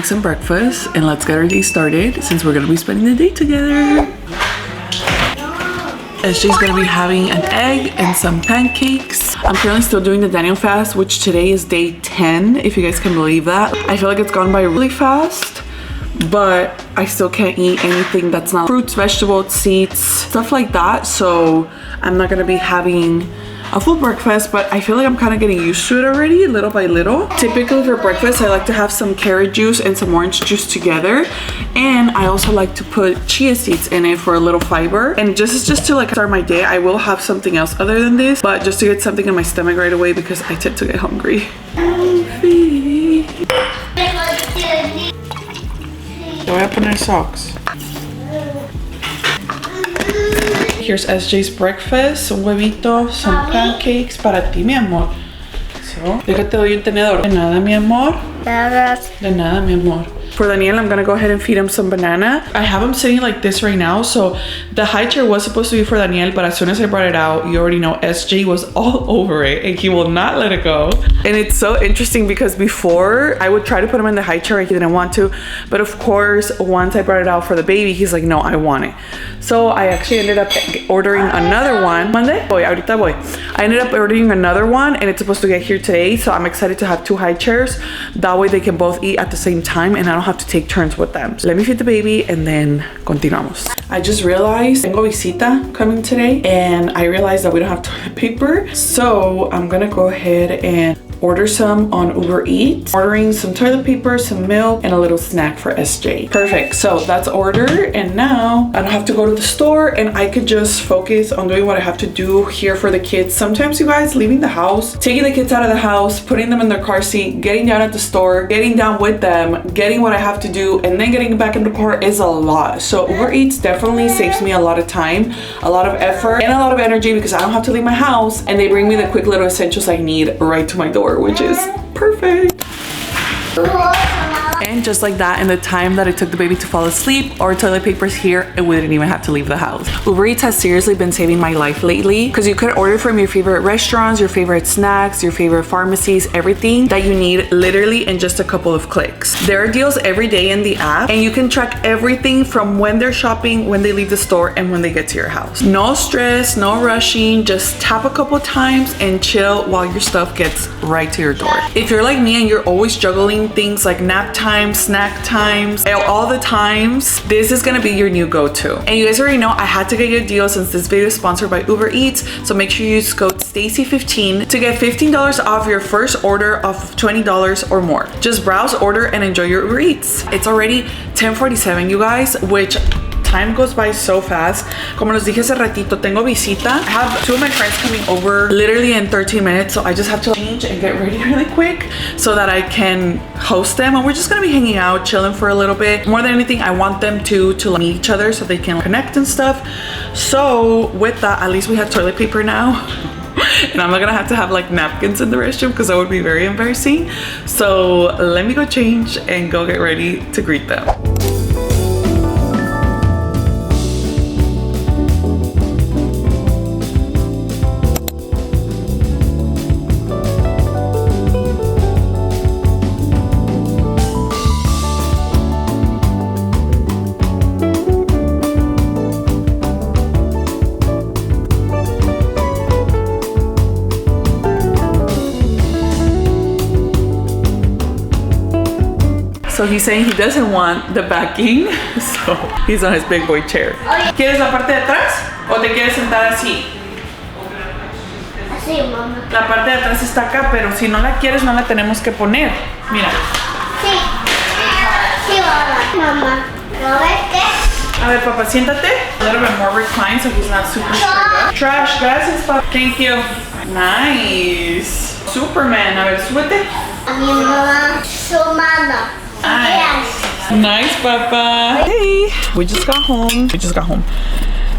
having some breakfast and let's get our day started since we're gonna be spending the day together. And she's gonna be having an egg and some pancakes. I'm currently still doing the Daniel fast, which today is day 10, if you guys can believe that. I feel like it's gone by really fast, but I still can't eat anything that's not fruits, vegetables, seeds, stuff like that. So I'm not gonna be having a full breakfast, but I feel like I'm kind of getting used to it already, little by little. Typically for breakfast, I like to have some carrot juice and some orange juice together. And I also like to put chia seeds in it for a little fiber. And just to like start my day, I will have something else other than this, but just to get something in my stomach right away because I tend to get hungry. Te voy a poner socks. Here's SJ's breakfast, un huevito, some pancakes para ti, mi amor. So, déjate doy un tenedor. De nada, mi amor. De nada, mi amor. For Daniel, I'm gonna go ahead and feed him some banana. I have him sitting like this right now. So the high chair was supposed to be for Daniel, but as soon as I brought it out, you already know SJ was all over it and he will not let it go. And it's so interesting because before I would try to put him in the high chair, he didn't want to. But of course, once I brought it out for the baby, he's like, no, I want it. So I actually ended up ordering another one. Monday? Boy, ahorita voy. I ended up ordering another one and it's supposed to get here today. So I'm excited to have 2 high chairs. That way they can both eat at the same time and I don't have to take turns with them. So let me feed the baby and then continuamos. I just realized tengo visita coming today and I realized that we don't have toilet paper. So I'm gonna go ahead and order some on Uber Eats. Ordering some toilet paper, some milk, and a little snack for SJ. Perfect, so that's ordered. And now I don't have to go to the store and I could just focus on doing what I have to do here for the kids. Sometimes you guys, leaving the house, taking the kids out of the house, putting them in their car seat, getting down at the store, getting down with them, getting what I have to do, and then getting back in the car is a lot. So Uber Eats definitely saves me a lot of time, a lot of effort, and a lot of energy because I don't have to leave my house and they bring me the quick little essentials I need right to my door, which is perfect. And just like that, in the time that it took the baby to fall asleep, our toilet paper's here and we didn't even have to leave the house. Uber Eats has seriously been saving my life lately because you can order from your favorite restaurants, your favorite snacks, your favorite pharmacies, everything that you need literally in just a couple of clicks. There are deals every day in the app and you can track everything from when they're shopping, when they leave the store, and when they get to your house. No stress, no rushing, just tap a couple times and chill while your stuff gets right to your door. If you're like me and you're always juggling things like nap time, snack times, all the times, this is gonna be your new go-to. And you guys already know I had to get you a deal since this video is sponsored by Uber Eats, so make sure you use code Stacy15 to get $15 off your first order of $20 or more. Just browse, order, and enjoy your Uber Eats. It's already 10:47, you guys, which time goes by so fast. Como les dije hace ratito, tengo visita. I have 2 of my friends coming over literally in 13 minutes, so I just have to change and get ready really quick so that I can host them. And we're just gonna be hanging out, chilling for a little bit. More than anything, I want them to meet each other so they can connect and stuff. So with that, at least we have toilet paper now. And I'm not gonna have to have like napkins in the restroom because that would be very embarrassing. So let me go change and go get ready to greet them. So he's saying he doesn't want the backing, so he's on his big boy chair. ¿Quieres la parte de atrás o te quieres sentar así? Así, mamá. La parte de atrás está acá, pero si no la quieres no la tenemos que poner. Mira. Sí. Sí, mamá. ¿Lo ves qué? A ver, papá, siéntate. A little bit more reclined so he's not super straight up. Trash, gracias, papá. Thank you. Nice. Superman. A ver, súbete. A mi mamá, su mano. Nice, Papa. Hey, we just got home.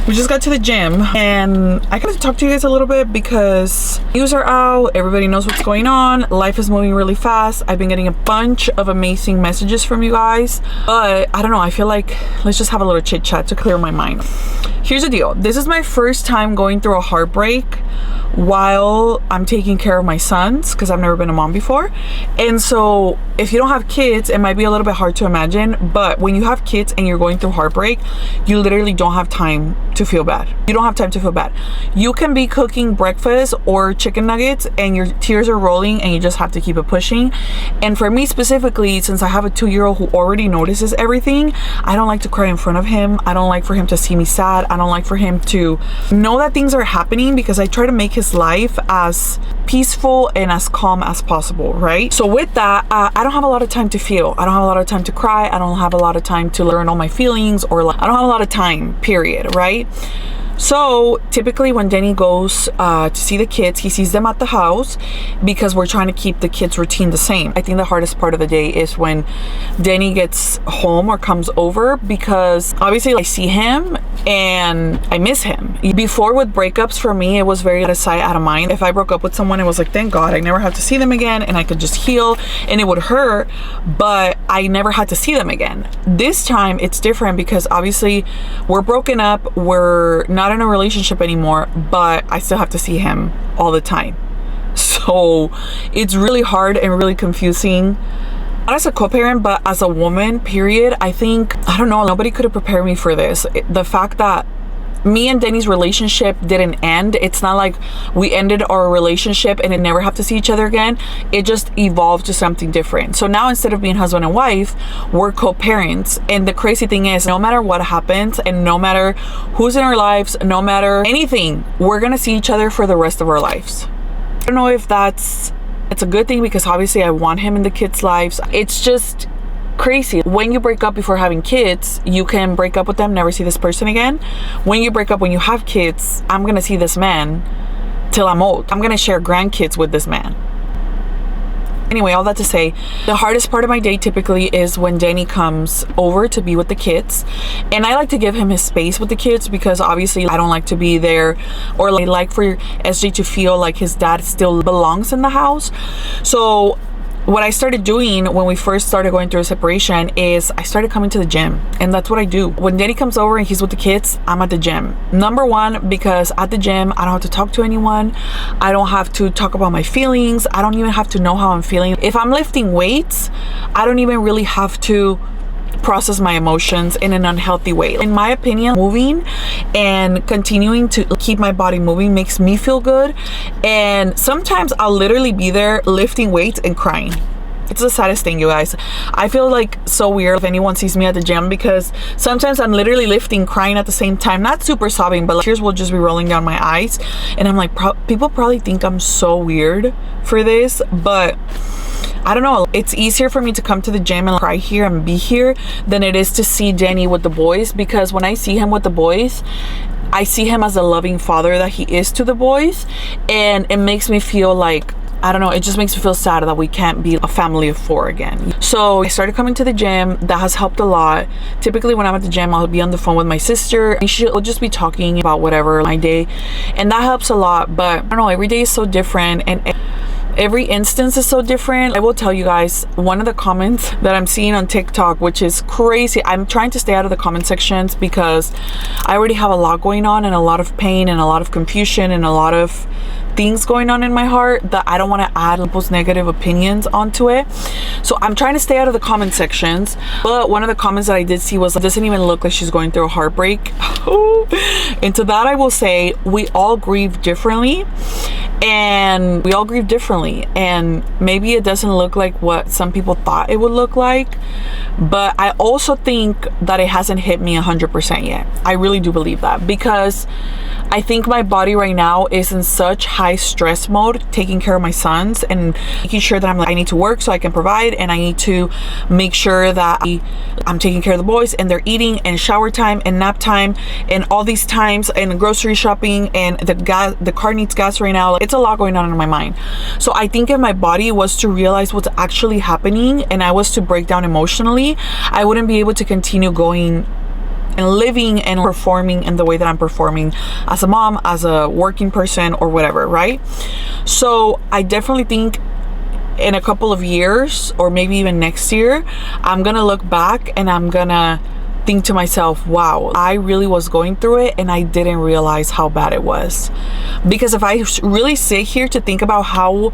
We just got to the gym and I gotta talk to you guys a little bit because news are out, everybody knows what's going on, life is moving really fast. I've been getting a bunch of amazing messages from you guys, but I don't know, I feel like let's just have a little chit chat to clear my mind. Here's the deal, this is my first time going through a heartbreak while I'm taking care of my sons because I've never been a mom before, and so if you don't have kids, it might be a little bit hard to imagine, but when you have kids and you're going through heartbreak, you literally don't have time to feel bad. You don't have time to feel bad. You can be cooking breakfast or chicken nuggets and your tears are rolling and you just have to keep it pushing. And for me specifically, since I have a 2-year-old who already notices everything, I don't like to cry in front of him. I don't like for him to see me sad. I don't like for him to know that things are happening, because I try to make his life as peaceful and as calm as possible, right? So with that, I don't have a lot of time to feel. I don't have a lot of time to cry. I don't have a lot of time to learn all my feelings, or I don't have a lot of time, period, right? So typically when Denny goes to see the kids, he sees them at the house because we're trying to keep the kids' routine the same. I think the hardest part of the day is when Denny gets home or comes over, because obviously I see him and I miss him. Before, with breakups, for me, it was very out of sight, out of mind. If I broke up with someone, it was like, thank God I never have to see them again, and I could just heal, and it would hurt, but I never had to see them again. This time it's different because obviously we're broken up, we're not in a relationship anymore, but I still have to see him all the time. So it's really hard and really confusing. Not as a co-parent, but as a woman, period. I think, I don't know, nobody could have prepared me for this. The fact that me and Denny's relationship didn't end. It's not like we ended our relationship and then never have to see each other again. It just evolved to something different. So now, instead of being husband and wife, we're co-parents. And the crazy thing is, no matter what happens and no matter who's in our lives, no matter anything, we're gonna see each other for the rest of our lives. I don't know if it's a good thing, because obviously I want him in the kids' lives. It's just crazy. When you break up before having kids, you can break up with them, never see this person again. When you break up when you have kids, I'm gonna see this man till I'm old. I'm gonna share grandkids with this man. Anyway, all that to say, the hardest part of my day typically is when Denny comes over to be with the kids. And I like to give him his space with the kids, because obviously I don't like to be there, or I like for SJ to feel like his dad still belongs in the house. So what I started doing when we first started going through a separation is I started coming to the gym, and that's what I do. When Denny comes over and he's with the kids, I'm at the gym. Number one, because at the gym, I don't have to talk to anyone. I don't have to talk about my feelings. I don't even have to know how I'm feeling. If I'm lifting weights, I don't even really have to process my emotions in an unhealthy way. In my opinion, moving and continuing to keep my body moving makes me feel good. And sometimes I'll literally be there lifting weights and crying. It's the saddest thing, you guys. I feel like so weird if anyone sees me at the gym, because sometimes I'm literally lifting, crying at the same time. Not super sobbing, but like, tears will just be rolling down my eyes. And I'm like, people probably think I'm so weird for this, but I don't know. It's easier for me to come to the gym and cry here and be here than it is to see Denny with the boys, because when I see him with the boys, I see him as a loving father that he is to the boys, and it makes me feel like, I don't know, it just makes me feel sad that we can't be a family of 4 again. So I started coming to the gym. That has helped a lot. Typically when I'm at the gym, I'll be on the phone with my sister and she'll just be talking about whatever, my day, and that helps a lot. But I don't know, every day is so different and every instance is so different. I will tell you guys, one of the comments that I'm seeing on TikTok, which is crazy, I'm trying to stay out of the comment sections because I already have a lot going on and a lot of pain and a lot of confusion and a lot of things going on in my heart that I don't want to add people's negative opinions onto it. So I'm trying to stay out of the comment sections. But one of the comments that I did see was, it doesn't even look like she's going through a heartbreak. And to that I will say, we all grieve differently, and maybe it doesn't look like what some people thought it would look like, but I also think that it hasn't hit me 100% yet. I really do believe that, because I think my body right now is in such high stress mode, taking care of my sons and making sure that I need to work so I can provide, and I need to make sure that I'm taking care of the boys and they're eating, and shower time and nap time and all these times, and grocery shopping, and the car needs gas right now. It's a lot going on in my mind. So I think if my body was to realize what's actually happening and I was to break down emotionally, I wouldn't be able to continue going and living and performing in the way that I'm performing as a mom, as a working person, or whatever, right? So I definitely think in a couple of years, or maybe even next year, I'm gonna look back and I'm gonna think to myself, wow, I really was going through it and I didn't realize how bad it was. Because if I really sit here to think about how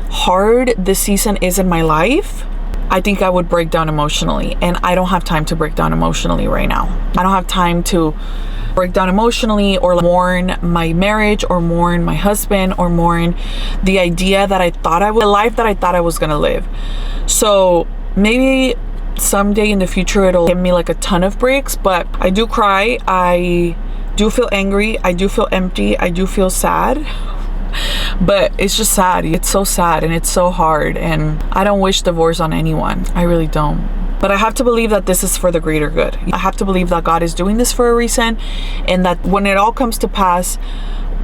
hard this season is in my life, I think I would break down emotionally, and I don't have time to break down emotionally right now. I don't have time to break down emotionally or mourn my marriage or mourn my husband or mourn the idea that I thought the life that I thought I was gonna live. So maybe someday in the future it'll give me like a ton of breaks, but I do cry, I do feel angry, I do feel empty, I do feel sad. But it's just sad. It's so sad and it's so hard, and I don't wish divorce on anyone. I really don't. But I have to believe that this is for the greater good. I have to believe that God is doing this for a reason, and that when it all comes to pass,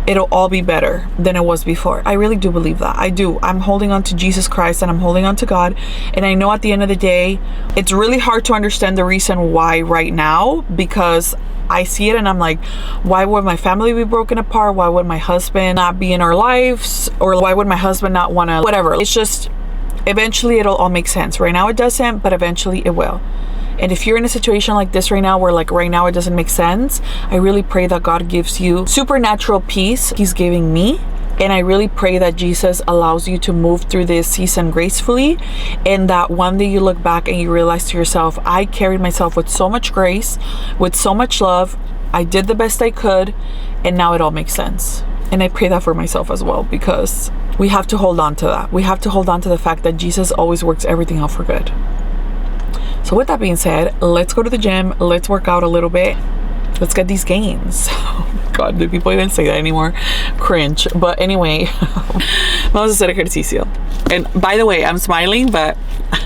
it'll all be better than it was before. I really do believe that. I do. I'm holding on to Jesus Christ and I'm holding on to God. And I know at the end of the day, it's really hard to understand the reason why right now, because I see it and I'm like, why would my family be broken apart? Why would my husband not be in our lives? Or why would my husband not want to, whatever. It's just, eventually it'll all make sense. Right now it doesn't, but eventually it will. And if you're in a situation like this right now, where like right now it doesn't make sense, I really pray that God gives you supernatural peace. He's giving me. And I really pray that Jesus allows you to move through this season gracefully, and that one day you look back and you realize to yourself, I carried myself with so much grace, with so much love. I did the best I could, and now it all makes sense. And I pray that for myself as well, because we have to hold on to that. We have to hold on to the fact that Jesus always works everything out for good. So with that being said, let's go to the gym. Let's work out a little bit. Let's get these gains. Oh my God, do people even say that anymore? Cringe. But anyway, vamos a hacer ejercicio. And by the way, I'm smiling, but